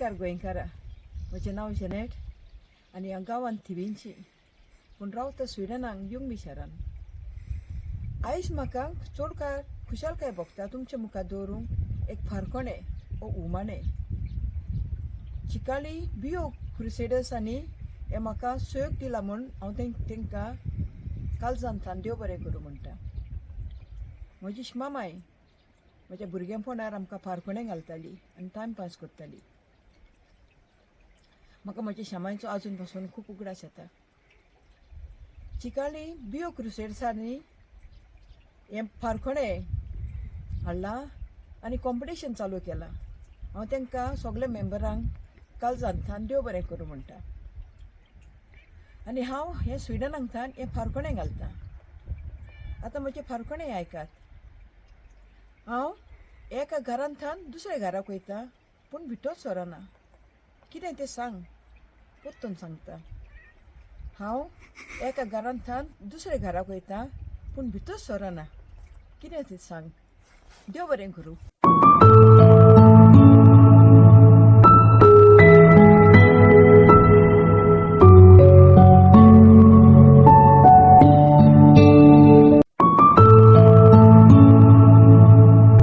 नमस्कार गोंयकारा, म्हजें नांव जेनेट आनी हांव गांवांत थिवींची पूण रावता स्विडनाक युंग शारान. आयज म्हाका चड काळ खुशालकाय भोगता तुमच्या मुखार दवरूंक एक फारकोणें वो उमाणें. चिकाली बियो-क्रुसेडर्सांनी हें म्हाका सयोग दिला म्हूण हांव तांकां काळजांतल्यान देव बरें करूं म्हणटा. म्हजी मामाय म्हज्या भुरगेपणांत आमकां फारकोणें घालताली आनी टायमपास करताली. म्हाका म्हज्या शामांचो आजून पासून खूब उगडास येता. चिकाली बियो-क्रुसेडर्सांनी हें फारकोणें हाडलां आनी कॉम्पिटिशन चालू केलां. हांव तांकां सगल्या मेंबरांक काळजांतल्यान देव बरें करूं म्हणटा. आनी हांव हें स्विडनांतल्यान हें फारकोणें घालतां. आतां म्हजें फारकोणें आयकात. हांव एका घरांतल्यान दुसऱ्या घराक वयता पूण भितर सरना. कितें तें सांग, परतून सांगता. हांव एका घरांतल्यान दुसऱ्या घराक वयता पूण भितर सरना. कितें तें सांग. देव बरें करूं.